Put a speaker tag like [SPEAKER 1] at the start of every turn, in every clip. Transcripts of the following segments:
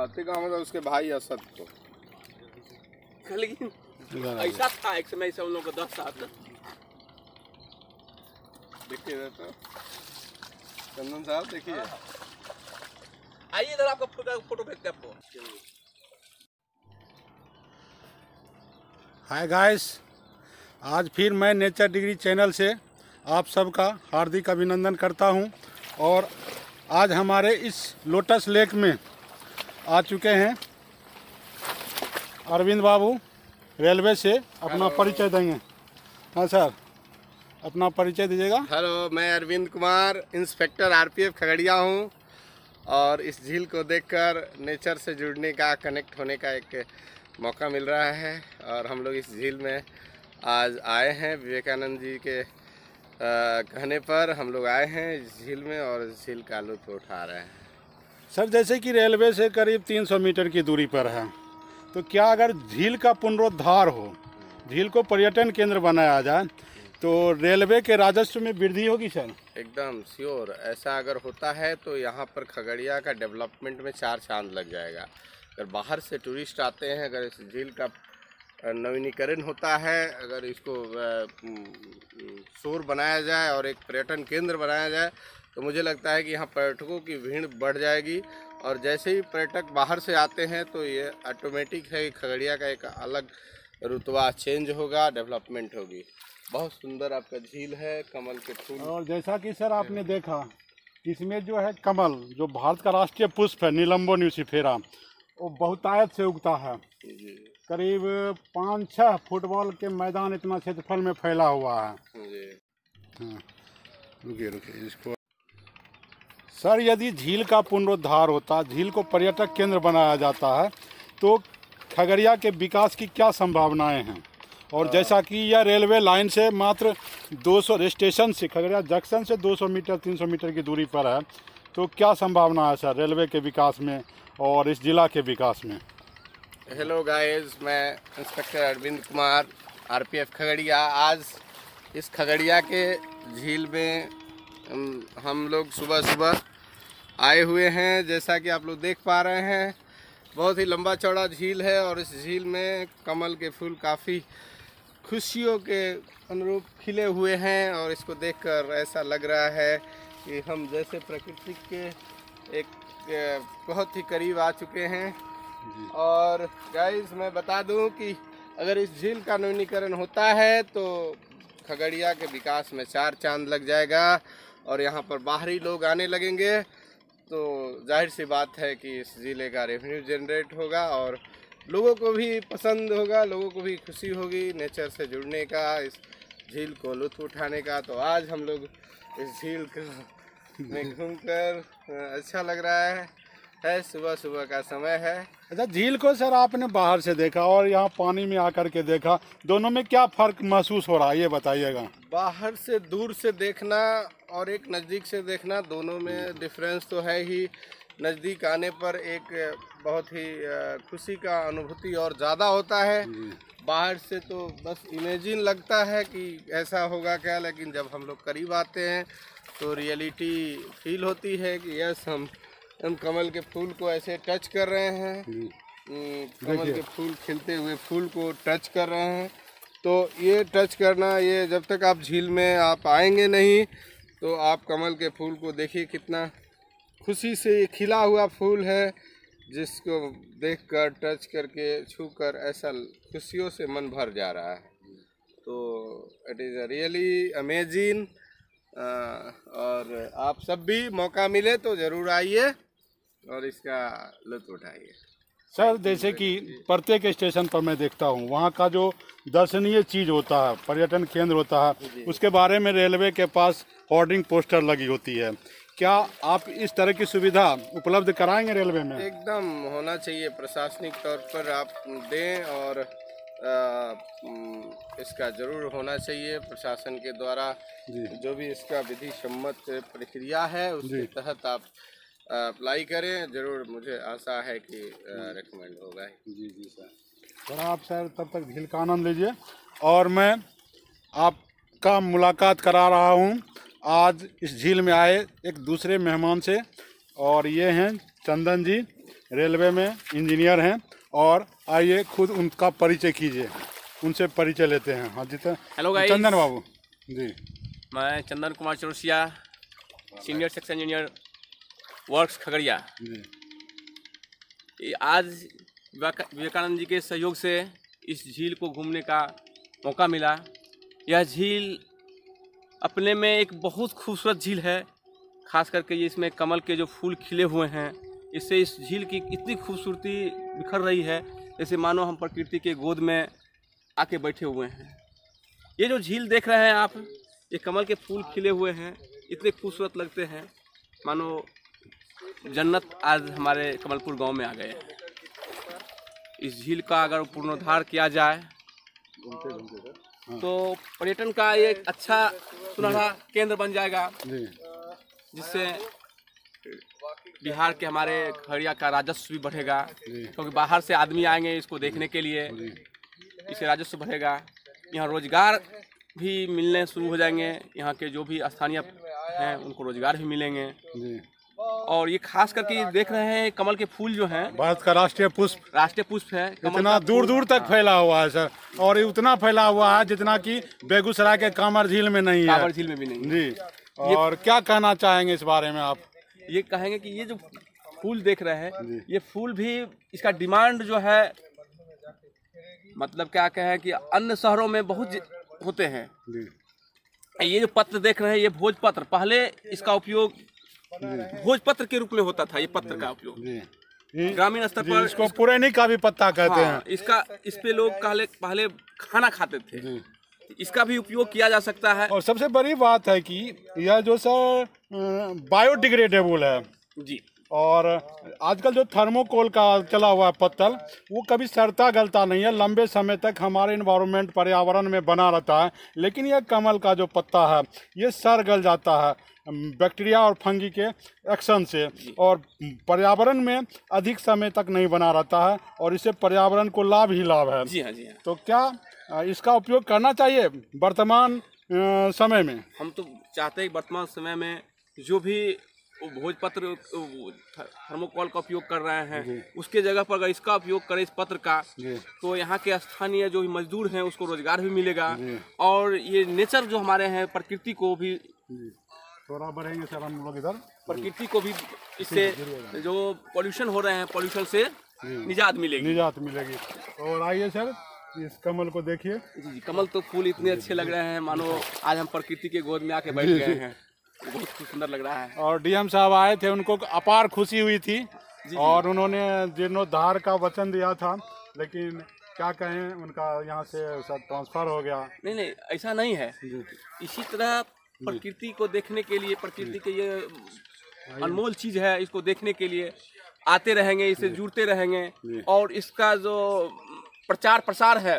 [SPEAKER 1] हाथी का मतलब उसके भाई असद को।
[SPEAKER 2] लेकिन ऐसा था एक समय से उन लोगों को 10 साल
[SPEAKER 1] देखिए तो चंदन साहब देखिए।
[SPEAKER 2] आइए इधर आपका फोटो भेजते हैं आपको।
[SPEAKER 3] हाय गाइस, आज फिर मैं नेचर डिग्री चैनल से आप सबका हार्दिक अभिनंदन करता हूं। और आज हमारे इस लोटस लेक में आ चुके हैं अरविंद बाबू, रेलवे से। अपना परिचय देंगे। हाँ सर, अपना परिचय दीजिएगा।
[SPEAKER 1] हेलो, मैं अरविंद कुमार, इंस्पेक्टर आरपीएफ खगड़िया हूँ। और इस झील को देखकर नेचर से जुड़ने का, कनेक्ट होने का एक मौका मिल रहा है। और हम लोग इस झील में आज आए हैं, विवेकानंद जी के कहने पर हम लोग आए हैं इस झील में और इस झील का लुत्फ उठा रहे हैं।
[SPEAKER 3] सर, जैसे कि रेलवे से करीब 300 मीटर की दूरी पर है, तो क्या अगर झील का पुनरुद्धार हो, झील को पर्यटन केंद्र बनाया जाए, तो रेलवे के राजस्व में वृद्धि होगी सर?
[SPEAKER 1] एकदम श्योर। ऐसा अगर होता है तो यहाँ पर खगड़िया का डेवलपमेंट में 4 चांद लग जाएगा। अगर बाहर से टूरिस्ट आते हैं, अगर इस झील का नवीनीकरण होता है, अगर इसको शोर बनाया जाए और एक पर्यटन केंद्र बनाया जाए, तो मुझे लगता है कि यहाँ पर्यटकों की भीड़ बढ़ जाएगी। और जैसे ही पर्यटक बाहर से आते हैं तो ये ऑटोमेटिक है कि खगड़िया का एक अलग रुतबा चेंज होगा, डेवलपमेंट होगी। बहुत सुंदर आपका झील है, कमल के फूल।
[SPEAKER 3] और जैसा कि सर आपने देखा, इसमें जो है कमल, जो भारत का राष्ट्रीय पुष्प है, नीलम्बो न्यूसिफेरा, वो बहुतायत से उगता है। करीब 5-6 फुटबॉल के मैदान इतना क्षेत्रफल में फैला हुआ है। हाँ, रुकिए इसको। सर, यदि झील का पुनरुद्धार होता, झील को पर्यटक केंद्र बनाया जाता है, तो खगड़िया के विकास की क्या संभावनाएं हैं? और जैसा कि यह रेलवे लाइन से मात्र 200 स्टेशन से, खगड़िया जंक्शन से 200 मीटर 300 मीटर की दूरी पर है, तो क्या संभावना है सर रेलवे के विकास में और इस जिला के विकास में?
[SPEAKER 1] हेलो गाइस, मैं इंस्पेक्टर अरविंद कुमार, आरपीएफ खगड़िया। आज इस खगड़िया के झील में हम लोग सुबह सुबह आए हुए हैं। जैसा कि आप लोग देख पा रहे हैं, बहुत ही लंबा चौड़ा झील है और इस झील में कमल के फूल काफ़ी खुशियों के अनुरूप खिले हुए हैं। और इसको देखकर ऐसा लग रहा है कि हम जैसे प्रकृति के एक बहुत ही करीब आ चुके हैं। और गाइस, मैं बता दूं कि अगर इस झील का नवीनीकरण होता है तो खगड़िया के विकास में 4 चांद लग जाएगा और यहाँ पर बाहरी लोग आने लगेंगे, तो जाहिर सी बात है कि इस ज़िले का रेवेन्यू जनरेट होगा और लोगों को भी पसंद होगा, लोगों को भी खुशी होगी नेचर से जुड़ने का, इस झील को लुत्फ़ उठाने का। तो आज हम लोग इस झील में घूमकर अच्छा लग रहा है। सुबह सुबह का समय है।
[SPEAKER 3] अच्छा, झील को सर आपने बाहर से देखा और यहाँ पानी में आकर के देखा, दोनों में क्या फ़र्क महसूस हो रहा है, ये बताइएगा।
[SPEAKER 1] बाहर से दूर से देखना और एक नज़दीक से देखना, दोनों में डिफरेंस तो है ही। नज़दीक आने पर एक बहुत ही खुशी का अनुभूति और ज़्यादा होता है। बाहर से तो बस इमेजिन लगता है कि ऐसा होगा क्या, लेकिन जब हम लोग करीब आते हैं तो रियलिटी फील होती है कि यस, हम कमल के फूल को ऐसे टच कर रहे हैं। कमल के फूल, खिलते हुए फूल को टच कर रहे हैं। तो ये टच करना, ये जब तक आप झील में आप आएंगे नहीं तो आप कमल के फूल को देखिए, कितना खुशी से ये खिला हुआ फूल है, जिसको देखकर, टच करके, छूकर ऐसा खुशियों से मन भर जा रहा है। तो it is a really amazing. और आप सब भी मौका मिले तो ज़रूर आइए और इसका लुत्फ़ उठाइए।
[SPEAKER 3] सर, जैसे कि प्रत्येक स्टेशन पर मैं देखता हूँ, वहाँ का जो दर्शनीय चीज़ होता है, पर्यटन केंद्र होता है, उसके बारे में रेलवे के पास होर्डिंग पोस्टर लगी होती है। क्या आप इस तरह की सुविधा उपलब्ध कराएंगे रेलवे में?
[SPEAKER 1] एकदम होना चाहिए, प्रशासनिक तौर पर आप दें और इसका ज़रूर होना चाहिए। प्रशासन के द्वारा जो भी इसका विधि सम्मत प्रक्रिया है उसके तहत आप अप्लाई करें, ज़रूर। मुझे आशा है कि रिकमेंड होगा।
[SPEAKER 3] जी सर। आप सर तब तक झील का आनंद लीजिए और मैं आपका मुलाकात करा रहा हूँ आज इस झील में आए एक दूसरे मेहमान से, और ये हैं चंदन जी, रेलवे में इंजीनियर हैं, और आइए खुद उनका परिचय कीजिए, उनसे परिचय लेते हैं। हाँ जी,
[SPEAKER 2] हेलो गाइस,
[SPEAKER 3] चंदन बाबू जी।
[SPEAKER 2] मैं Chandan Kumar Chaurasia, senior section engineer works Khagaria. आज विवेकानंद जी के सहयोग से इस झील को घूमने का मौका मिला। यह झील अपने में एक बहुत खूबसूरत झील है, खास करके ये इसमें कमल के जो फूल खिले हुए हैं, इससे इस झील की इतनी खूबसूरती बिखर रही है जैसे मानो हम प्रकृति के गोद में आके बैठे हुए हैं। ये जो झील देख रहे हैं आप, ये कमल के फूल खिले हुए हैं, इतने खूबसूरत लगते हैं मानो जन्नत आज हमारे कमलपुर गांव में आ गए हैं। इस झील का अगर पुनरुद्धार किया जाए तो पर्यटन का एक अच्छा सुनहरा केंद्र बन जाएगा, जिससे बिहार के हमारे खगड़िया का राजस्व भी बढ़ेगा, क्योंकि बाहर से आदमी आएंगे इसको देखने के लिए, इससे राजस्व बढ़ेगा। यहाँ रोजगार भी मिलने शुरू हो जाएंगे, यहाँ के जो भी स्थानीय हैं उनको रोजगार भी मिलेंगे। और ये खास करके ये देख रहे हैं कमल के फूल जो हैं,
[SPEAKER 3] भारत का राष्ट्रीय पुष्प
[SPEAKER 2] है।
[SPEAKER 3] इतना दूर दूर तक फैला हुआ है सर, और ये उतना फैला हुआ है जितना कि बेगूसराय के कांवर झील में नहीं है।
[SPEAKER 2] कांवर झील में भी नहीं
[SPEAKER 3] जी। और क्या कहना चाहेंगे इस बारे में आप?
[SPEAKER 2] ये कहेंगे कि ये जो फूल देख रहे हैं, ये फूल भी इसका डिमांड जो है, मतलब क्या कहें कि अन्य शहरों में बहुत होते हैं। ये जो पत्र देख रहे हैं, ये भोजपत्र, पहले इसका उपयोग भोजपत्र के रूप में होता था। ये पत्र का उपयोग ग्रामीण स्तर पर
[SPEAKER 3] इसको पुरैनी का भी पत्ता कहते हैं।
[SPEAKER 2] इस पे लोग पहले खाना खाते थे, इसका भी उपयोग किया जा सकता है।
[SPEAKER 3] और सबसे बड़ी बात है कि यह जो सर बायोडिग्रेडेबल है
[SPEAKER 2] जी।
[SPEAKER 3] और आजकल जो थर्मोकोल का चला हुआ है पत्तल, वो कभी सड़ता गलता नहीं है, लंबे समय तक हमारे इन्वायरमेंट पर्यावरण में बना रहता है। लेकिन यह कमल का जो पत्ता है, ये सड़ गल जाता है बैक्टीरिया और फंगी के एक्शन से, और पर्यावरण में अधिक समय तक नहीं बना रहता है, और इससे पर्यावरण को लाभ ही लाभ है।
[SPEAKER 2] जी हाँ, जी हाँ।
[SPEAKER 3] तो क्या इसका उपयोग करना चाहिए वर्तमान समय में?
[SPEAKER 2] हम तो चाहते हैं वर्तमान समय में जो भी भोजपत्र थर्मोकोल का उपयोग कर रहे हैं, उसके जगह पर अगर इसका उपयोग करें, इस पत्र का, तो यहाँ के स्थानीय जो मजदूर हैं उसको रोजगार भी मिलेगा, और ये नेचर जो हमारे हैं, प्रकृति को भी
[SPEAKER 3] थोड़ा बढ़ेंगे सर हम लोग इधर,
[SPEAKER 2] प्रकृति को भी इससे जो पॉल्यूशन हो रहे हैं, पॉल्यूशन से निजात मिलेगी।
[SPEAKER 3] और आइए सर, इस कमल को देखिए।
[SPEAKER 2] जी, कमल तो फूल इतने अच्छे लग रहे हैं मानो आज हम प्रकृति के गोद में आके बैठ गए हैं। बहुत सुंदर लग रहा है।
[SPEAKER 3] और डीएम साहब आए थे, उनको अपार खुशी हुई थी, और उन्होंने जीर्णोद्धार का वचन दिया था, लेकिन क्या कहें, उनका यहाँ से सब ट्रांसफर हो गया।
[SPEAKER 2] नहीं, ऐसा नहीं है। इसी तरह प्रकृति को देखने के लिए, प्रकृति के ये अनमोल चीज है, इसको देखने के लिए आते रहेंगे, इससे जुड़ते रहेंगे, और इसका जो प्रचार प्रसार है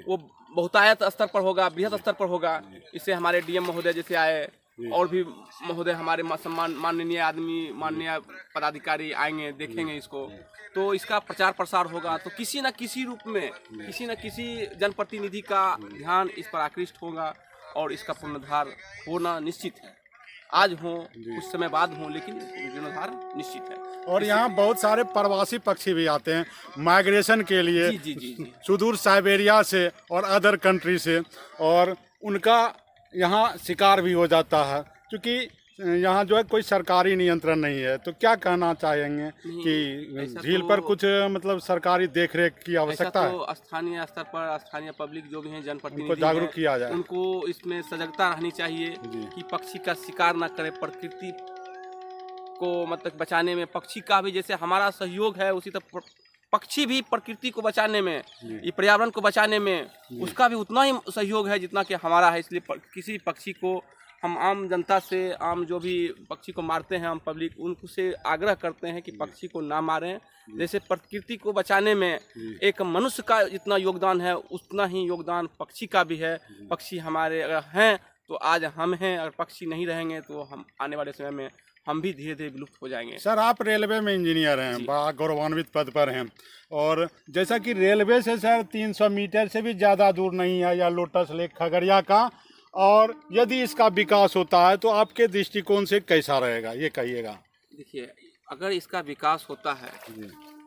[SPEAKER 2] वो बहुतायत स्तर पर होगा, बृहद स्तर पर होगा। इससे हमारे डीएम महोदय जैसे आए, और भी महोदय हमारे माननीय माननीय पदाधिकारी आएंगे, देखेंगे इसको, तो इसका प्रचार प्रसार होगा, तो किसी न किसी रूप में किसी न किसी जनप्रतिनिधि का ध्यान इस पर आकृष्ट होगा, और इसका पुनरुद्धार होना निश्चित है। आज हो, कुछ समय बाद हो, लेकिन पुनरुद्धार निश्चित है।
[SPEAKER 3] और यहाँ बहुत सारे प्रवासी पक्षी भी आते हैं माइग्रेशन के लिए,
[SPEAKER 2] जी।
[SPEAKER 3] सुदूर साइबेरिया से और अदर कंट्री से, और उनका यहाँ शिकार भी हो जाता है, क्योंकि यहाँ जो है कोई सरकारी नियंत्रण नहीं है। तो क्या कहना चाहेंगे कि झील पर कुछ मतलब सरकारी देखरेख की आवश्यकता है?
[SPEAKER 2] तो स्थानीय स्तर पर स्थानीय पब्लिक जो भी हैं, जनप्रतिनिधि,
[SPEAKER 3] जागरूक किया जाए,
[SPEAKER 2] उनको इसमें सजगता रहनी चाहिए कि पक्षी का शिकार न करें। प्रकृति को मतलब बचाने में पक्षी का भी जैसे हमारा सहयोग है, उसी तरह पक्षी भी प्रकृति को बचाने में, ये पर्यावरण को बचाने में उसका भी उतना ही सहयोग है जितना कि हमारा है। इसलिए किसी पक्षी को हम आम जनता से, आम जो भी पक्षी को मारते हैं, आम पब्लिक, उनसे आग्रह करते हैं कि पक्षी को ना मारें। जैसे प्रकृति को बचाने में एक मनुष्य का जितना योगदान है, उतना ही योगदान पक्षी का भी है। पक्षी हमारे अगर हैं तो आज हम हैं, अगर पक्षी नहीं रहेंगे तो हम आने वाले समय में हम भी धीरे धीरे विलुप्त हो जाएंगे।
[SPEAKER 3] सर, आप रेलवे में इंजीनियर हैं, बड़ा गौरवान्वित पद पर हैं, और जैसा कि रेलवे से सर 300 मीटर से भी ज़्यादा दूर नहीं है या लोटस लेक खगड़िया का, और यदि इसका विकास होता है तो आपके दृष्टिकोण से कैसा रहेगा, ये कहिएगा।
[SPEAKER 2] देखिए, अगर इसका विकास होता है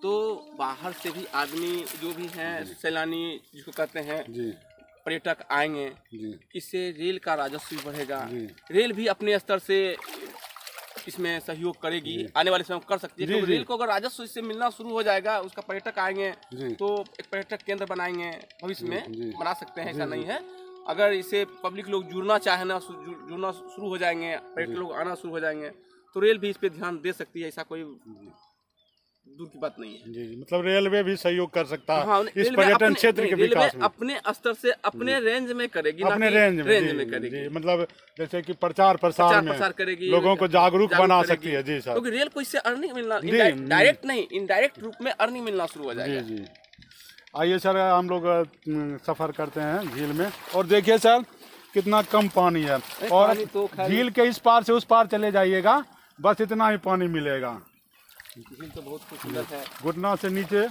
[SPEAKER 2] तो बाहर से भी आदमी जो भी हैं सैलानी जिसको कहते हैं
[SPEAKER 3] जी
[SPEAKER 2] पर्यटक आएंगे,
[SPEAKER 3] जी
[SPEAKER 2] इससे रेल का राजस्व भी बढ़ेगा।
[SPEAKER 3] जी।
[SPEAKER 2] रेल भी अपने स्तर से इसमें सहयोग करेगी, आने वाले समय में कर सकती है,
[SPEAKER 3] जी,
[SPEAKER 2] क्योंकि
[SPEAKER 3] जी।
[SPEAKER 2] रेल को अगर राजस्व इससे मिलना शुरू हो जाएगा, उसका पर्यटक आएंगे
[SPEAKER 3] जी।
[SPEAKER 2] तो एक पर्यटक केंद्र बनाएंगे भविष्य में,
[SPEAKER 3] जी।
[SPEAKER 2] बना सकते हैं, ऐसा नहीं है। अगर इसे पब्लिक लोग जुड़ना चाहे ना, जुड़ना शुरू हो जाएंगे, पर्यटक लोग आना शुरू हो जाएंगे, तो रेल भी इस पे ध्यान दे सकती है, ऐसा कोई दूर की बात नहीं है।
[SPEAKER 3] जी जी, मतलब रेलवे भी सहयोग कर सकता है
[SPEAKER 2] हाँ,
[SPEAKER 3] इस
[SPEAKER 2] रेलवे
[SPEAKER 3] पर्यटन
[SPEAKER 2] अपने-
[SPEAKER 3] क्षेत्र के
[SPEAKER 2] रेलवे
[SPEAKER 3] विकास में।
[SPEAKER 2] अपने स्तर से अपने रेंज में करेगी, ना
[SPEAKER 3] अपने
[SPEAKER 2] कि
[SPEAKER 3] रेंज में जी,
[SPEAKER 2] करेगी।
[SPEAKER 3] जी, मतलब जैसे कि प्रचार प्रसार में
[SPEAKER 2] करेगी,
[SPEAKER 3] लोगों को जागरूक बना
[SPEAKER 2] करेगी।
[SPEAKER 3] सकती है। जी सर।
[SPEAKER 2] क्योंकि रेल को इससे अर्निंग मिलना,
[SPEAKER 3] जी,
[SPEAKER 2] डायरेक्ट नहीं, इनडायरेक्ट रूप में अर्निंग मिलना शुरू हो
[SPEAKER 3] जी
[SPEAKER 2] जाएगा।
[SPEAKER 3] जी। आइए सर, हम लोग सफ़र करते हैं झील में, और देखिए सर कितना कम पानी है, और
[SPEAKER 2] पानी तो खैर-
[SPEAKER 3] झील के इस पार से उस पार चले जाइएगा, बस इतना ही पानी मिलेगा।
[SPEAKER 2] झील तो बहुत खूबसूरत है।
[SPEAKER 3] घुटना से नीचे।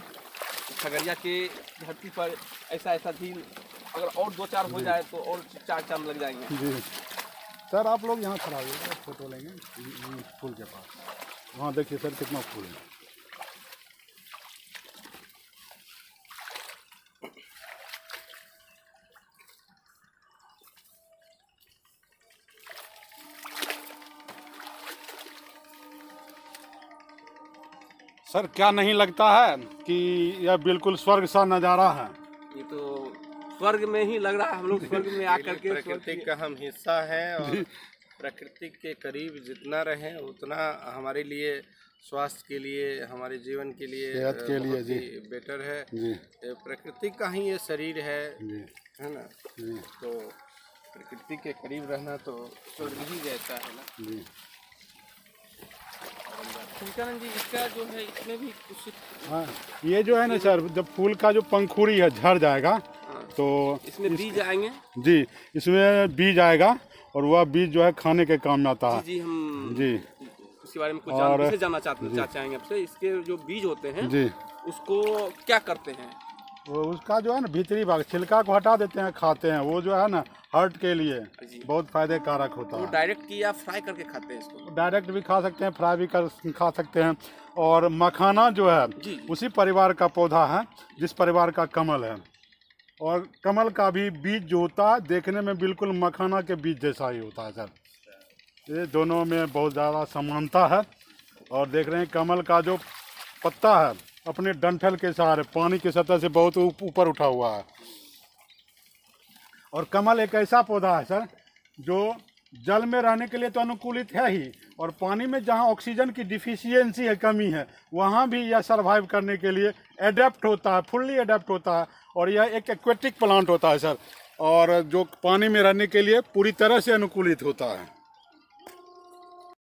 [SPEAKER 2] खगड़िया के धरती पर ऐसा झील अगर और 2-4 हो जाए तो और 4 चांद लग जाएंगे।
[SPEAKER 3] जी सर, आप लोग यहाँ खड़ा होइए, फोटो लेंगे फूल के पास। वहाँ देखिए सर कितना फूल है। सर क्या नहीं लगता है कि यह बिल्कुल स्वर्ग सा नज़ारा है?
[SPEAKER 2] ये तो स्वर्ग में ही लग रहा है, हम लोग स्वर्ग में आकर के
[SPEAKER 1] प्रकृति का हम हिस्सा हैं, और प्रकृति के करीब जितना रहें उतना हमारे लिए, स्वास्थ्य के लिए, हमारे जीवन के लिए,
[SPEAKER 3] सेहत के लिए,
[SPEAKER 1] बहुत
[SPEAKER 3] जी।
[SPEAKER 1] ही बेटर है।
[SPEAKER 3] जी
[SPEAKER 1] ये प्रकृति का ही ये शरीर है
[SPEAKER 3] जी
[SPEAKER 1] ना।
[SPEAKER 3] जी
[SPEAKER 1] तो प्रकृति के करीब रहना तो स्वर्ग ही जैसा है ना।
[SPEAKER 3] जी।
[SPEAKER 2] शंकरन जी, इसका जो है इसमें भी कुछ
[SPEAKER 3] हाँ, ये जो है ना सर, जब फूल का जो पंखुड़ी है झड़ जाएगा तो
[SPEAKER 2] इसमें बीज आएंगे।
[SPEAKER 3] जी, इसमें बीज आएगा, और वह बीज जो है खाने के काम में आता है।
[SPEAKER 2] जी, हम
[SPEAKER 3] जी
[SPEAKER 2] इसके बारे में कुछ
[SPEAKER 3] और-
[SPEAKER 2] जानना चाहेंगे आपसे। इसके जो बीज होते हैं
[SPEAKER 3] जी,
[SPEAKER 2] उसको क्या करते हैं?
[SPEAKER 3] वो उसका जो है ना भीतरी भाग, छिलका को हटा देते हैं, खाते हैं। वो जो है ना हार्ट के लिए
[SPEAKER 2] जी।
[SPEAKER 3] बहुत फायदे कारक होता
[SPEAKER 2] वो
[SPEAKER 3] है।
[SPEAKER 2] डायरेक्ट की या फ्राई करके खाते हैं इसको?
[SPEAKER 3] डायरेक्ट भी खा सकते हैं, फ्राई भी खा सकते हैं। और मखाना जो है
[SPEAKER 2] जी।
[SPEAKER 3] उसी परिवार का पौधा है जिस परिवार का कमल है, और कमल का भी बीज जो होता है देखने में बिल्कुल मखाना के बीज जैसा ही होता है सर। ये दोनों में बहुत ज़्यादा समानता है। और देख रहे हैं कमल का जो पत्ता है अपने डंठल के सहारे पानी की सतह से बहुत ऊपर उठा हुआ है। और कमल एक ऐसा पौधा है सर जो जल में रहने के लिए तो अनुकूलित है ही, और पानी में जहाँ ऑक्सीजन की डिफिशियंसी है, कमी है, वहाँ भी यह सर्वाइव करने के लिए एडेप्ट होता है, फुल्ली एडेप्ट होता है। और यह एक एक्वेटिक प्लांट होता है सर, और जो पानी में रहने के लिए पूरी तरह से अनुकूलित होता है।